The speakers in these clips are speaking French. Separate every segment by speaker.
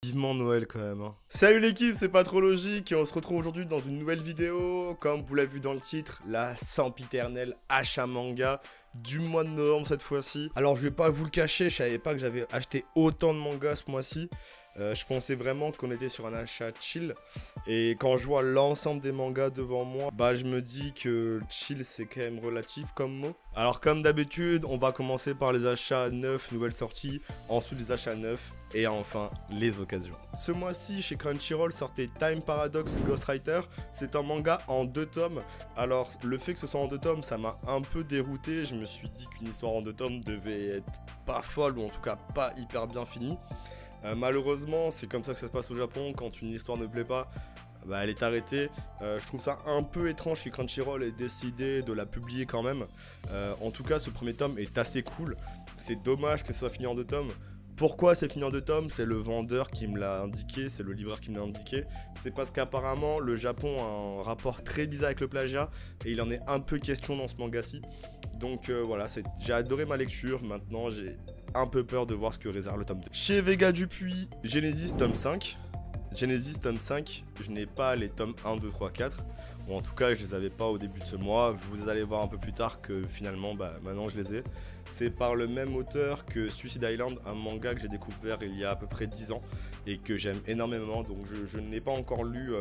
Speaker 1: Vivement Noël quand même. Salut l'équipe, c'est pas trop logique et on se retrouve aujourd'hui dans une nouvelle vidéo. Comme vous l'avez vu dans le titre, la sempiternelle achat manga du mois de novembre cette fois-ci. Alors je vais pas vous le cacher, je savais pas que j'avais acheté autant de mangas ce mois-ci. Je pensais vraiment qu'on était sur un achat chill. Et quand je vois l'ensemble des mangas devant moi, bah je me dis que chill c'est quand même relatif comme mot. Alors comme d'habitude, on va commencer par les achats neufs, nouvelles sorties, ensuite les achats neufs et enfin les occasions. Ce mois-ci chez Crunchyroll sortait Time Paradox Ghostwriter. C'est un manga en 2 tomes. Alors le fait que ce soit en 2 tomes, ça m'a un peu dérouté. Je me suis dit qu'une histoire en 2 tomes devait être pas folle ou en tout cas pas hyper bien finie. Malheureusement, c'est comme ça que ça se passe au Japon. Quand une histoire ne plaît pas, bah, elle est arrêtée. Je trouve ça un peu étrange que Crunchyroll ait décidé de la publier quand même. En tout cas, ce premier tome est assez cool. C'est dommage que ce soit fini en 2 tomes. Pourquoi c'est fini en 2 tomes? C'est le vendeur qui me l'a indiqué, c'est le libraire qui me l'a indiqué. C'est parce qu'apparemment, le Japon a un rapport très bizarre avec le plagiat et il en est un peu question dans ce manga-ci. Donc voilà, j'ai adoré ma lecture. Maintenant, j'ai un peu peur de voir ce que réserve le tome 2. Chez Vega Dupuis, Genesis tome 5. Genesis tome 5, je n'ai pas les tomes 1, 2, 3, 4. Ou en tout cas, je les avais pas au début de ce mois. Vous allez voir un peu plus tard que finalement, maintenant je les ai. C'est par le même auteur que Suicide Island, un manga que j'ai découvert il y a à peu près 10 ans et que j'aime énormément. Donc je n'ai pas encore lu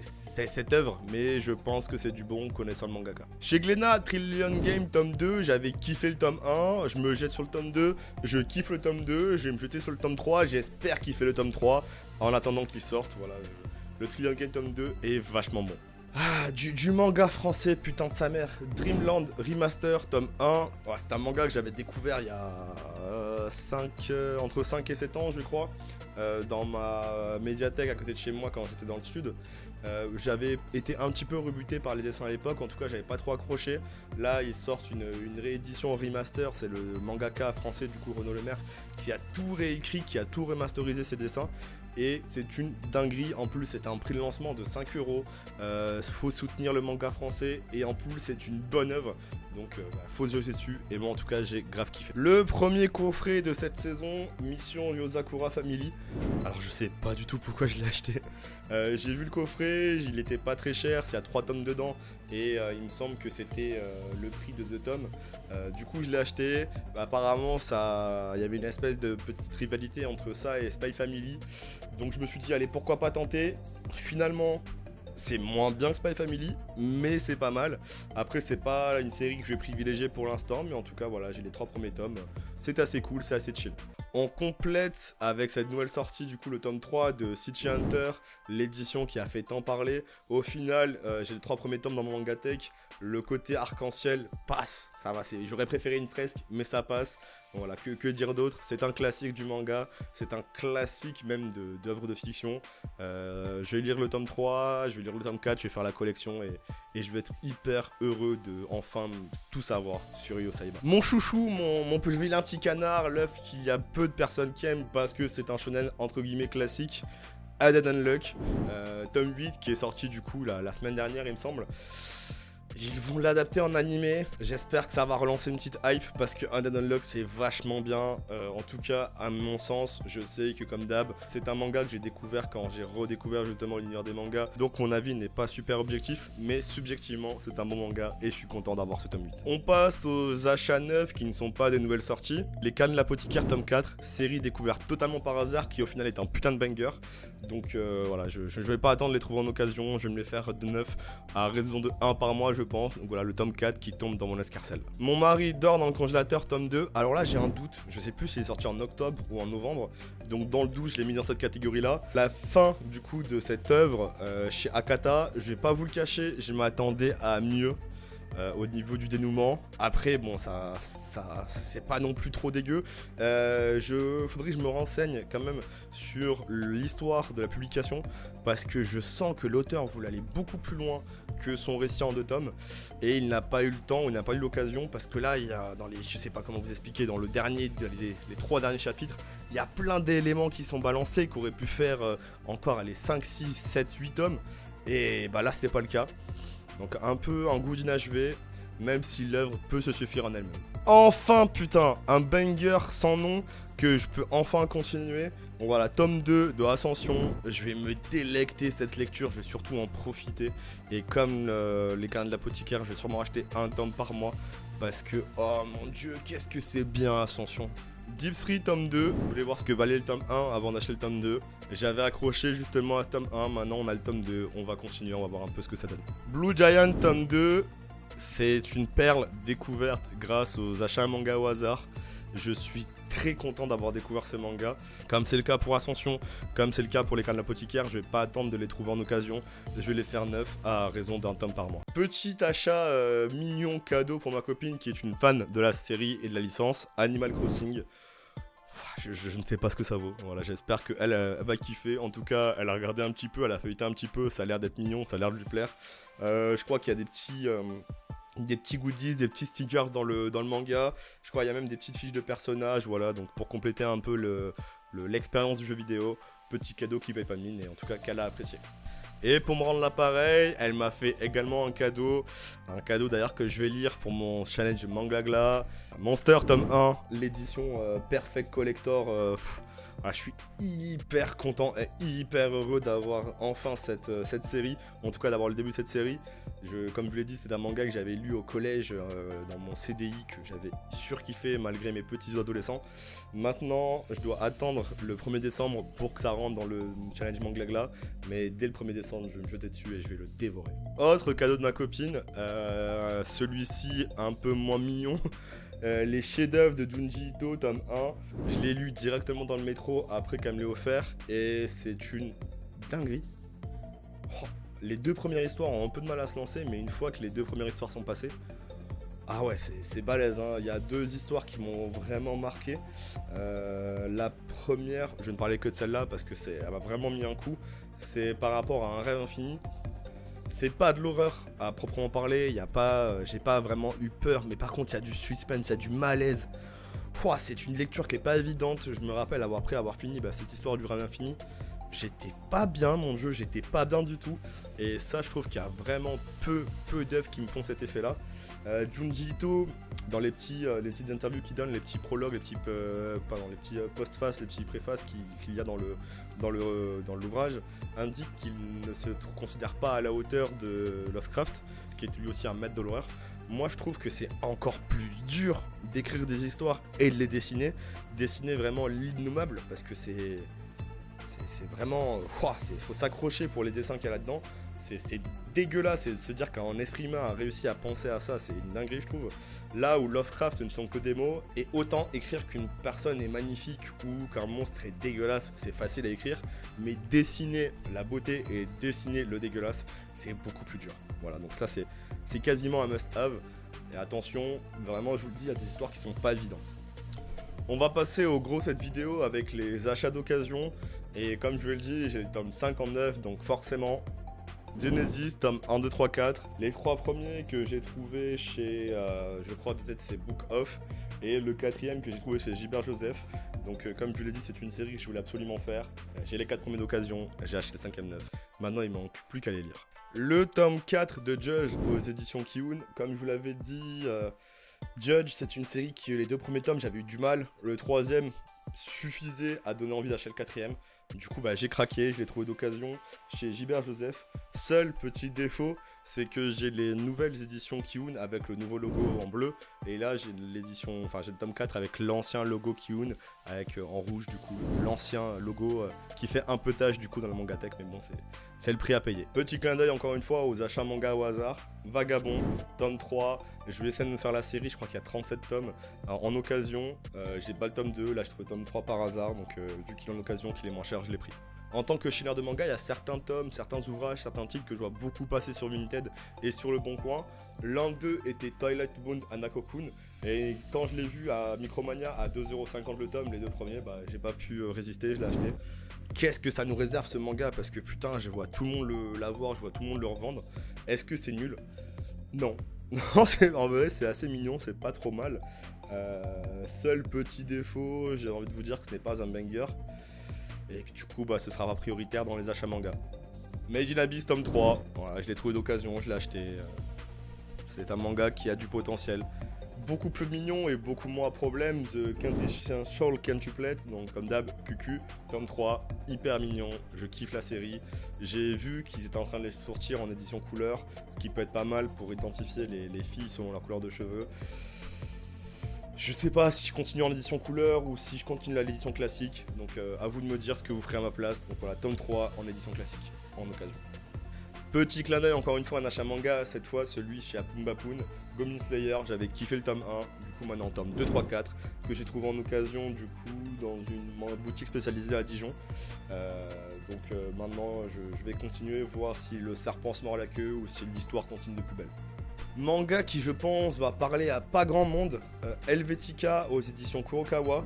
Speaker 1: cette œuvre, mais je pense que c'est du bon connaissant le mangaka. Chez Glénat, Trillion Game tome 2, j'avais kiffé le tome 1, je me jette sur le tome 2, je kiffe le tome 2, je vais me jeter sur le tome 3, j'espère kiffer le tome 3 en attendant qu'il sorte. Voilà, le Trillion Game tome 2 est vachement bon. Ah, du manga français, putain de sa mère. Dreamland Remaster, tome 1. Oh, c'est un manga que j'avais découvert il y a entre 5 et 7 ans, je crois. Dans ma médiathèque à côté de chez moi quand j'étais dans le sud. J'avais été un petit peu rebuté par les dessins à l'époque, en tout cas j'avais pas trop accroché. Là ils sortent une réédition remaster, c'est le mangaka français du coup Renaud Lemaire qui a tout réécrit, qui a tout remasterisé ses dessins. Et c'est une dinguerie, en plus c'est un prix de lancement de 5 €. Faut soutenir le manga français et en plus c'est une bonne œuvre. Donc faut se jeter dessus et moi en tout cas j'ai grave kiffé. Le premier coffret de cette saison, Mission Yozakura Family. Alors je sais pas du tout pourquoi je l'ai acheté. J'ai vu le coffret, il était pas très cher, il y a 3 tomes dedans. Et il me semble que c'était le prix de 2 tomes. Du coup je l'ai acheté. Apparemment il y avait une espèce de petite rivalité entre ça et Spy Family. Donc je me suis dit allez pourquoi pas tenter. Finalement c'est moins bien que Spy Family, mais c'est pas mal. Après c'est pas une série que je vais privilégier pour l'instant, mais en tout cas voilà, j'ai les 3 premiers tomes. C'est assez cool, c'est assez chill. On complète avec cette nouvelle sortie du coup le tome 3 de City Hunter, l'édition qui a fait tant parler. Au final j'ai les 3 premiers tomes dans mon mangatech. Le côté arc-en-ciel passe, ça va, j'aurais préféré une fresque mais ça passe. Voilà, que dire d'autre? C'est un classique du manga, c'est un classique même d'œuvres de fiction. Je vais lire le tome 3, je vais lire le tome 4, je vais faire la collection et je vais être hyper heureux de enfin tout savoir sur Yo Saiba. Mon chouchou, mon plus vilain petit canard, l'œuf qu'il y a peu de personnes qui aiment parce que c'est un shonen entre guillemets classique, Added Unluck, tome 8 qui est sorti du coup la semaine dernière il me semble. Ils vont l'adapter en animé, j'espère que ça va relancer une petite hype parce que Undead Unluck c'est vachement bien. En tout cas à mon sens, je sais que comme d'hab, c'est un manga que j'ai découvert quand j'ai redécouvert justement l'univers des mangas. Donc mon avis n'est pas super objectif, mais subjectivement c'est un bon manga et je suis content d'avoir ce tome 8. On passe aux achats neufs qui ne sont pas des nouvelles sorties. Les Cannes l'apothicaire tome 4, série découverte totalement par hasard qui au final est un putain de banger. Donc voilà, je vais pas attendre de les trouver en occasion, je vais me les faire de neuf à raison de 1 par mois je pense. Donc voilà le tome 4 qui tombe dans mon escarcelle. Mon mari dort dans le congélateur tome 2. Alors là j'ai un doute, je sais plus s'il est sorti en octobre ou en novembre. Donc dans le doute je l'ai mis dans cette catégorie là. La fin du coup de cette œuvre chez Akata, je vais pas vous le cacher, je m'attendais à mieux. Au niveau du dénouement. Après bon ça c'est pas non plus trop dégueu. Faudrait que je me renseigne quand même sur l'histoire de la publication parce que je sens que l'auteur voulait aller beaucoup plus loin que son récit en 2 tomes et il n'a pas eu le temps, il n'a pas eu l'occasion parce que là il y a dans les, je sais pas comment vous expliquer, dans le dernier, les 3 derniers chapitres, il y a plein d'éléments qui sont balancés qui auraient pu faire encore les 5, 6, 7, 8 tomes et bah là c'est pas le cas. Donc un peu un goût d'inachevé, même si l'œuvre peut se suffire en elle-même. enfin, putain, un banger sans nom que je peux enfin continuer. Bon voilà, tome 2 de Ascension, je vais me délecter cette lecture, je vais surtout en profiter. Et comme les canins de l'apothicaire, je vais sûrement acheter un tome par mois. Parce que, oh mon dieu, qu'est-ce que c'est bien Ascension. Deep 3 tome 2, vous voulez voir ce que valait le tome 1 avant d'acheter le tome 2. J'avais accroché justement à ce tome 1, maintenant on a le tome 2, on va continuer, on va voir un peu ce que ça donne. Blue Giant tome 2, c'est une perle découverte grâce aux achats manga au hasard. Je suis très content d'avoir découvert ce manga. Comme c'est le cas pour Ascension, comme c'est le cas pour les canins de l'apothicaire, je vais pas attendre de les trouver en occasion. Je vais les faire neufs à raison d'un tome par mois. Petit achat mignon cadeau pour ma copine qui est une fan de la série et de la licence, Animal Crossing. Je ne sais pas ce que ça vaut. Voilà, j'espère qu'elle va kiffer. En tout cas, elle a regardé un petit peu, elle a feuilleté un petit peu. Ça a l'air d'être mignon, ça a l'air de lui plaire. Je crois qu'il y a des petits goodies, des petits stickers dans le manga. Je crois qu'il y a même des petites fiches de personnages. Voilà, donc pour compléter un peu l'expérience du jeu vidéo. Petit cadeau qui paye pas de mine et en tout cas qu'elle a apprécié. Et pour me rendre l'appareil, elle m'a fait également un cadeau d'ailleurs que je vais lire pour mon challenge Mangagla. Monster tome 1, l'édition Perfect Collector. Voilà, je suis hyper content et hyper heureux d'avoir enfin cette série, en tout cas d'avoir le début de cette série. Comme je vous l'ai dit, c'est un manga que j'avais lu au collège dans mon CDI, que j'avais surkiffé malgré mes petits oiseaux adolescents. Maintenant, je dois attendre le 1er décembre pour que ça rentre dans le challenge Mangagla, mais dès le 1er décembre, je vais me jeter dessus et je vais le dévorer. Autre cadeau de ma copine, celui-ci un peu moins mignon. Les chefs-d'œuvre de Junji Ito, tome 1, je l'ai lu directement dans le métro après qu'elle me l'ait offert et c'est une dinguerie. Oh, les deux premières histoires ont un peu de mal à se lancer, mais une fois que les deux premières histoires sont passées, ah ouais, c'est balèze, hein. Il y a deux histoires qui m'ont vraiment marqué. La première, je ne parlais que de celle-là parce que elle m'a vraiment mis un coup, c'est par rapport à un rêve infini. C'est pas de l'horreur à proprement parler, j'ai pas vraiment eu peur, mais par contre il y a du suspense, il y a du malaise. Pouah, c'est une lecture qui est pas évidente. Je me rappelle après avoir fini cette histoire du rêve infini, j'étais pas bien mon jeu, j'étais pas bien du tout. Et ça je trouve qu'il y a vraiment peu d'œuvres qui me font cet effet là. Junji Ito, dans les petites interviews qu'il donne, les petits prologues, les petits post-faces, les petits préfaces qu'il y a dans l'ouvrage, indique qu'il ne se considère pas à la hauteur de Lovecraft, qui est lui aussi un maître de l'horreur. Moi je trouve que c'est encore plus dur d'écrire des histoires et de les dessiner vraiment l'innommable, parce que c'est vraiment, faut s'accrocher pour les dessins qu'il y a là-dedans. C'est dégueulasse, et de se dire qu'un esprit humain a réussi à penser à ça, c'est une dinguerie je trouve. Là où Lovecraft ce ne sont que des mots, et autant écrire qu'une personne est magnifique ou qu'un monstre est dégueulasse, c'est facile à écrire, mais dessiner la beauté et dessiner le dégueulasse, c'est beaucoup plus dur. Voilà, donc ça c'est quasiment un must-have, et attention, vraiment je vous le dis, il y a des histoires qui sont pas évidentes. On va passer au gros cette vidéo avec les achats d'occasion, et comme je vous le dis, j'ai le tome 59, donc forcément Genesis, tome 1, 2, 3, 4. Les trois premiers que j'ai trouvé chez, je crois peut-être c'est Book Off. Et le quatrième que j'ai trouvé chez Gilbert Joseph. Donc comme je vous l'ai dit, c'est une série que je voulais absolument faire. J'ai les 4 premiers d'occasion, j'ai acheté le 5e neuf. Maintenant il manque plus qu'à les lire. Le tome 4 de Judge aux éditions Kiun. Comme je vous l'avais dit, Judge c'est une série qui, les 2 premiers tomes j'avais eu du mal. Le 3e suffisait à donner envie d'acheter le 4e. Du coup j'ai craqué, je l'ai trouvé d'occasion chez Gilbert Joseph. Seul petit défaut, c'est que j'ai les nouvelles éditions Kiun avec le nouveau logo en bleu. Et là j'ai j'ai le tome 4 avec l'ancien logo Kiun, avec en rouge du coup, l'ancien logo qui fait un peu tâche du coup dans le manga tech, mais bon c'est le prix à payer. Petit clin d'œil encore une fois aux achats manga au hasard. Vagabond, tome 3, je vais essayer de me faire la série, je crois qu'il y a 37 tomes en occasion. J'ai pas le tome 2, là je trouve le tome 3 par hasard, donc vu qu'il est en occasion, qu'il est moins cher, je l'ai pris. En tant que chineur de manga, il y a certains tomes, certains ouvrages, certains titres que je vois beaucoup passer sur Vinted et sur Le Bon Coin. L'un d'eux était Twilight Bound Hanako-kun, et quand je l'ai vu à Micromania à 2,50€ le tome, les 2 premiers, j'ai pas pu résister, je l'ai acheté. Qu'est-ce que ça nous réserve ce manga, parce que putain, je vois tout le monde l'avoir, je vois tout le monde le revendre. Est-ce que c'est nul? Non. Non, en vrai c'est assez mignon, c'est pas trop mal. Seul petit défaut, j'ai envie de vous dire que ce n'est pas un banger. Et que du coup ce sera pas prioritaire dans les achats manga. Made in Abyss tome 3, voilà, je l'ai trouvé d'occasion, je l'ai acheté. C'est un manga qui a du potentiel. beaucoup plus mignon et beaucoup moins à problème. The Quintessential Quintuplet, donc comme d'hab, QQ, tome 3, hyper mignon, je kiffe la série. J'ai vu qu'ils étaient en train de les sortir en édition couleur, ce qui peut être pas mal pour identifier les filles selon leur couleur de cheveux. Je sais pas si je continue en édition couleur ou si je continue l'édition classique, donc à vous de me dire ce que vous ferez à ma place. Donc voilà, tome 3 en édition classique, en occasion. Petit clin d'œil encore une fois à un achat manga, cette fois celui chez Apumbapun, Goblin Slayer, j'avais kiffé le tome 1, du coup maintenant tome 2, 3, 4, que j'ai trouvé en occasion du coup dans une boutique spécialisée à Dijon. Maintenant je vais continuer, voir si le serpent se mord la queue ou si l'histoire continue de plus belle. Manga qui je pense va parler à pas grand monde, Helvetica aux éditions Kurokawa.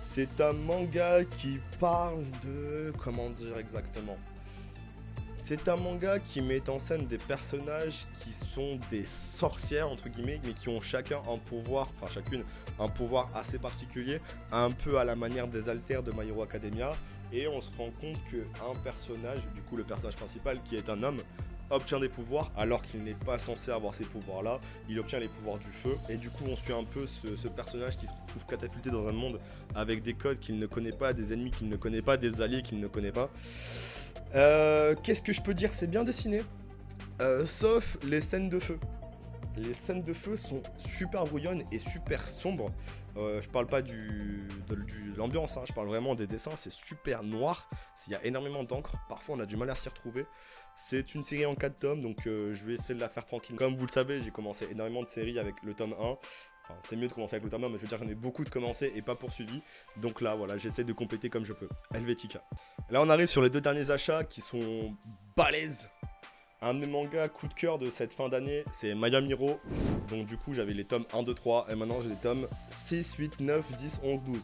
Speaker 1: C'est un manga qui parle de... comment dire exactement ? C'est un manga qui met en scène des personnages qui sont des sorcières entre guillemets, mais qui ont chacun un pouvoir, enfin chacune un pouvoir assez particulier, un peu à la manière des alters de My Hero Academia. Et on se rend compte qu'un personnage, du coup le personnage principal qui est un homme, obtient des pouvoirs alors qu'il n'est pas censé avoir ces pouvoirs là, il obtient les pouvoirs du feu et du coup on suit un peu ce personnage qui se retrouve catapulté dans un monde avec des codes qu'il ne connaît pas, des ennemis qu'il ne connaît pas, des alliés qu'il ne connaît pas. Qu'est-ce que je peux dire, c'est bien dessiné, sauf les scènes de feu. Les scènes de feu sont super brouillonnes et super sombres. Je parle pas de l'ambiance, hein, je parle vraiment des dessins, c'est super noir, il y a énormément d'encre, parfois on a du mal à s'y retrouver. C'est une série en 4 tomes, donc je vais essayer de la faire tranquille. Comme vous le savez, j'ai commencé énormément de séries avec le tome 1. Enfin, c'est mieux de commencer avec le tome 1, mais je veux dire j'en ai beaucoup de commencé et pas poursuivi. Donc là, voilà, j'essaie de compléter comme je peux. Helvetica. Là, on arrive sur les deux derniers achats qui sont balèzes. Un de mes mangas coup de cœur de cette fin d'année, c'est Miami Hero. Donc du coup, j'avais les tomes 1, 2, 3, et maintenant j'ai les tomes 6, 8, 9, 10, 11, 12.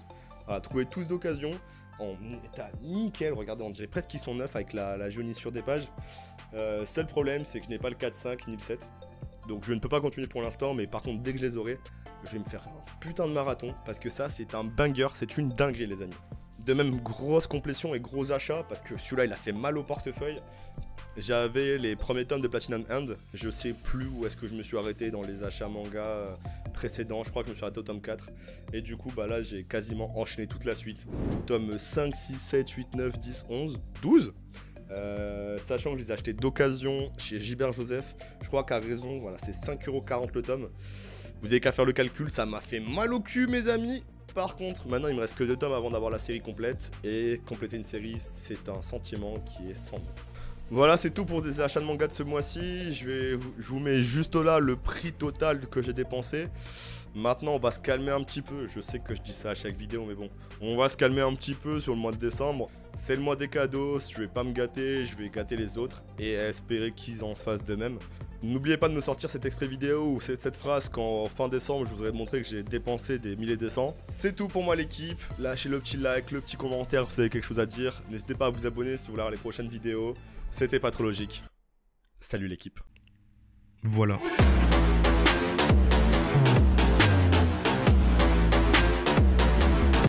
Speaker 1: Voilà, trouvés tous d'occasion, en état nickel, regardez, on dirait presque qu'ils sont neufs avec la jaunissure des pages. Seul problème, c'est que je n'ai pas le 4, 5, ni le 7. Donc je ne peux pas continuer pour l'instant, mais par contre, dès que je les aurai, je vais me faire un putain de marathon, parce que ça, c'est un banger, c'est une dinguerie, les amis. De même, grosse complétion et gros achat, parce que celui-là, il a fait mal au portefeuille. J'avais les premiers tomes de Platinum End, je sais plus où est-ce que je me suis arrêté dans les achats manga précédents, je crois que je me suis arrêté au tome 4. Et du coup, bah là, j'ai quasiment enchaîné toute la suite. Tome 5, 6, 7, 8, 9, 10, 11, 12. Sachant que je les ai achetés d'occasion chez Gilbert Joseph, je crois qu'à raison, voilà, c'est 5,40 € le tome. Vous avez qu'à faire le calcul, ça m'a fait mal au cul, mes amis. Par contre, maintenant, il me reste que 2 tomes avant d'avoir la série complète. Et compléter une série, c'est un sentiment qui est sans nom. Voilà, c'est tout pour des achats de manga de ce mois-ci. Je vous mets juste là le prix total que j'ai dépensé. Maintenant, on va se calmer un petit peu. Je sais que je dis ça à chaque vidéo, mais bon. On va se calmer un petit peu sur le mois de décembre. C'est le mois des cadeaux. Je vais pas me gâter, je vais gâter les autres. Et espérer qu'ils en fassent de même. N'oubliez pas de me sortir cet extrait vidéo ou cette phrase quand fin décembre je vous aurais montré que j'ai dépensé des milliers de cents. C'est tout pour moi l'équipe, lâchez le petit like, le petit commentaire si vous avez quelque chose à dire. N'hésitez pas à vous abonner si vous voulez voir les prochaines vidéos. C'était pas trop logique. Salut l'équipe.
Speaker 2: Voilà.